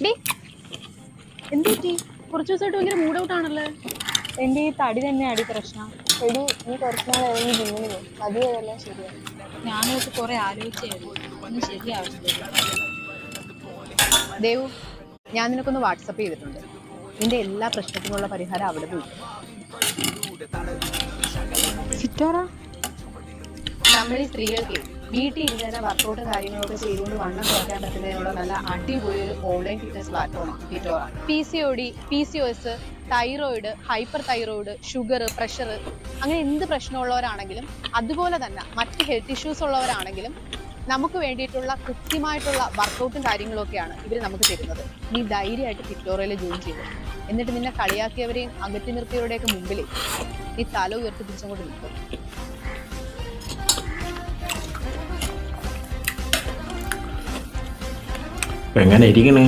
D എന്ത് പറ്റി? കുറച്ച് ദിവസമായിട്ട് ഭയങ്കര മൂഡ് ഔട്ട് ആണല്ലേ? എൻ്റെ ഈ തടി തന്നെയാണ് പ്രശ്നം. എടി നീ കുറച്ച് നാൾ ഇറങ്ങി ജിമ്മിന് പോകും, പതിയെ അതെല്ലാം ശരിയാണ്. ഞാനൊക്കെ കുറെ ആലോചിച്ചായിരുന്നു, ഒന്നും ശരിയാവുന്നില്ല. ദേവു, ഞാൻ നിനക്കൊന്ന് വാട്സപ്പ് ചെയ്തിട്ടുണ്ട്. നിന്റെ എല്ലാ പ്രശ്നത്തിനുള്ള പരിഹാരം അവിടെ പോയി. സിറ്റോറ നമ്മൾ ഈ സ്ത്രീകൾക്ക് വീട്ടിൽ ഇരുന്ന് വർക്കൗട്ടും കാര്യങ്ങളൊക്കെ ചെയ്തുകൊണ്ട് വണ്ണം കുറയ്ക്കാൻ പറ്റുന്നതിനുള്ള നല്ല അടിപൊളി ഒരു ഓൺലൈൻ ഫിറ്റ്നസ് പ്ലാറ്റ്ഫോമാണ് ഫിറ്റോറ. PCOD, PCOS, thyroid, hyper thyroid, sugar, pressure, അങ്ങനെ എന്ത് പ്രശ്നമുള്ളവരാണെങ്കിലും അതുപോലെ തന്നെ മറ്റ് ഹെൽത്ത് ഇഷ്യൂസ് ഉള്ളവരാണെങ്കിലും നമുക്ക് വേണ്ടിയിട്ടുള്ള കൃത്യമായിട്ടുള്ള വർക്കൗട്ടും കാര്യങ്ങളൊക്കെയാണ് ഇവർ നമുക്ക് തരുന്നത്. നീ ധൈര്യമായിട്ട് ഫിറ്റോറയിൽ ജോയിൻ ചെയ്തു, എന്നിട്ട് നിന്നെ കളിയാക്കിയവരെയും അകറ്റി നിർത്തിയവരുടെയൊക്കെ മുമ്പിൽ നീ തല ഉയർത്തി പിടിച്ചങ്ങോട്ട് നിൽക്കും. എങ്ങനെ ഇരിക്കണേ?